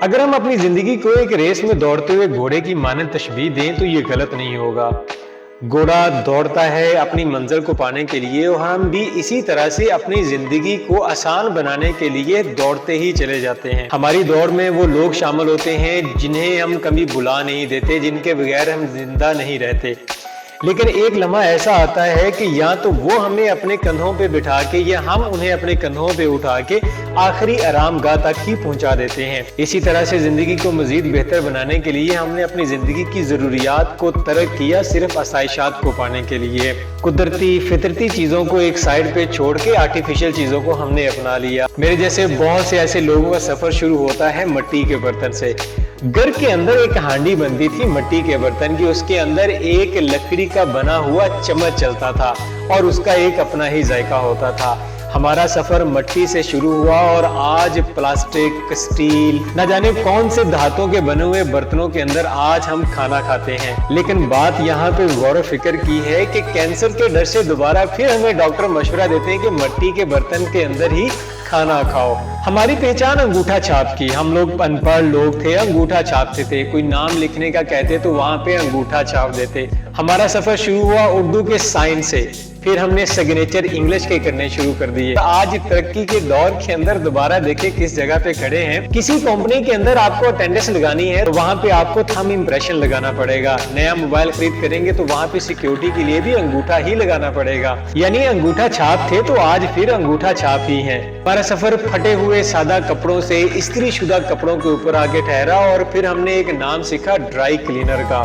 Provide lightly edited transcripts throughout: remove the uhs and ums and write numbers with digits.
अगर हम अपनी जिंदगी को एक रेस में दौड़ते हुए घोड़े की मानद तशबीह दें तो ये गलत नहीं होगा। घोड़ा दौड़ता है अपनी मंजिल को पाने के लिए और हम भी इसी तरह से अपनी जिंदगी को आसान बनाने के लिए दौड़ते ही चले जाते हैं। हमारी दौड़ में वो लोग शामिल होते हैं जिन्हें हम कभी भुला नहीं देते, जिनके बगैर हम जिंदा नहीं रहते। लेकिन एक लम्हा ऐसा आता है कि या तो वो हमें अपने कंधों पे बिठा के या हम उन्हें अपने कंधों पे उठा के आखिरी आरामगाह तक ही पहुंचा देते हैं। इसी तरह से जिंदगी को मजीद बेहतर बनाने के लिए हमने अपनी जिंदगी की जरूरियात को तर्क किया सिर्फ आसाइशात को पाने के लिए। कुदरती फितरती चीजों को एक साइड पे छोड़ के आर्टिफिशियल चीजों को हमने अपना लिया। मेरे जैसे बहुत से ऐसे लोगों का सफर शुरू होता है मिट्टी के बर्तन से। घर के अंदर एक हांडी बनती थी मिट्टी के बर्तन की, उसके अंदर एक लकड़ी का बना हुआ चम्मच चलता था और उसका एक अपना ही जायका होता था। हमारा सफर मिट्टी से शुरू हुआ और आज प्लास्टिक, स्टील, न जाने कौन से धातुओं के बने हुए बर्तनों के अंदर आज हम खाना खाते हैं। लेकिन बात यहाँ पे गौर फिक्र की है कि कैंसर के डर से दोबारा फिर हमें डॉक्टर मशवरा देते हैं कि मिट्टी के बर्तन के अंदर ही खाना खाओ। हमारी पहचान अंगूठा छाप की। हम लोग अनपढ़ लोग थे, अंगूठा छापते थे। कोई नाम लिखने का कहते तो वहां पे अंगूठा छाप देते। हमारा सफर शुरू हुआ उर्दू के साइन से, फिर हमने सिग्नेचर इंग्लिश के करने शुरू कर दिए। आज तरक्की के दौर के अंदर दोबारा देखे किस जगह पे खड़े हैं। किसी कंपनी के अंदर आपको अटेंडेंस लगानी है तो वहां पे आपको थंब इंप्रेशन लगाना पड़ेगा। नया मोबाइल खरीद करेंगे तो वहां पे सिक्योरिटी के लिए भी अंगूठा ही लगाना पड़ेगा। यानी अंगूठा छाप थे तो आज फिर अंगूठा छाप ही है। हमारा सफर फटे हुए सादा कपड़ों से इस्त्री शुदा कपड़ों के ऊपर आगे ठहरा और फिर हमने एक नाम सीखा ड्राई क्लीनर का।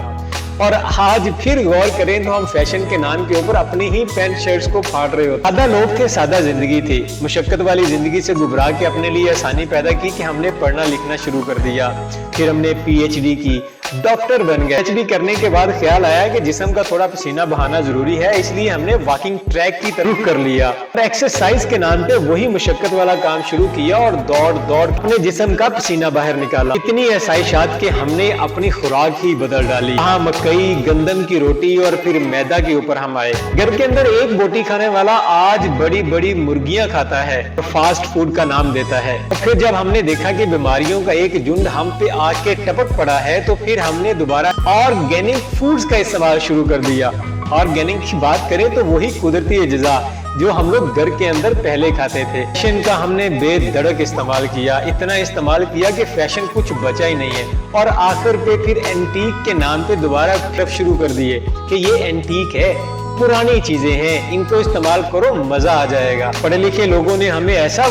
और आज फिर गौर करें तो हम फैशन के नाम के ऊपर अपनी ही पैंट शर्ट्स को फाड़ रहे होते। सादा लोग थे, सादा जिंदगी थी। मुशक्कत वाली जिंदगी से घबरा के अपने लिए आसानी पैदा की कि हमने पढ़ना लिखना शुरू कर दिया। फिर हमने पीएचडी की, डॉक्टर बन गए। पीएचडी करने के बाद ख्याल आया कि जिस्म का थोड़ा पसीना बहाना जरूरी है, इसलिए हमने वॉकिंग ट्रैक की तरफ कर लिया। एक्सरसाइज के नाम पे वही मुशक्कत वाला काम शुरू किया और दौड़ दौड़ अपने जिस्म का पसीना बाहर निकाला। इतनी आसाइशात के हमने अपनी खुराक ही बदल डाली। हाँ, मकई, गंदम की रोटी और फिर मैदा के ऊपर हम आए। घर के अंदर एक बोटी खाने वाला आज बड़ी बड़ी मुर्गियां खाता है, तो फास्ट फूड का नाम देता है। तो फिर जब हमने देखा कि बीमारियों का एक झुंड हम पे आके टपक पड़ा है तो फिर हमने दोबारा ऑर्गेनिक फूड्स का इस्तेमाल शुरू कर दिया। ऑर्गेनिक की बात करें तो वही कुदरती अज्जा जो हम लोग घर के अंदर पहले खाते थे। फैशन का हमने बेधड़क इस्तेमाल किया, इतना इस्तेमाल किया कि फैशन कुछ बचा ही नहीं है। और आखिर पे फिर एंटीक के नाम पे दोबारा फिर शुरू कर दिए कि ये एंटीक है, पुरानी चीजें हैं, इनको इस्तेमाल करो, मजा आ जाएगा। पढ़े लिखे लोगों ने हमें ऐसा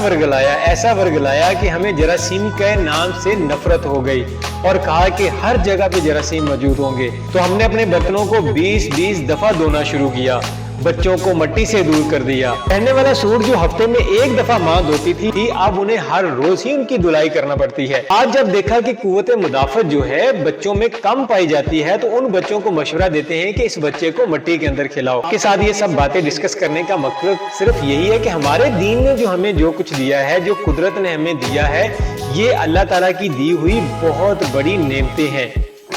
वर्गलाया कि हमें जरासीम के नाम से नफरत हो गई और कहा कि हर जगह पे जरासीम मौजूद होंगे। तो हमने अपने बर्तनों को 20-20 दफा धोना शुरू किया, बच्चों को मिट्टी से दूर कर दिया। पहनने वाला सूट जो हफ्ते में एक दफा मां धोती थी, अब उन्हें हर रोज ही उनकी धुलाई करना पड़ती है। आज जब देखा कि कुव्वत मुदाफत जो है बच्चों में कम पाई जाती है तो उन बच्चों को मशवरा देते हैं कि इस बच्चे को मिट्टी के अंदर खिलाओ। के साथ ये सब बातें डिस्कस करने का मकसद सिर्फ यही है कि हमारे दीन ने जो हमें जो कुछ दिया है, जो कुदरत ने हमें दिया है, ये अल्लाह ताला की दी हुई बहुत बड़ी नेमतें हैं।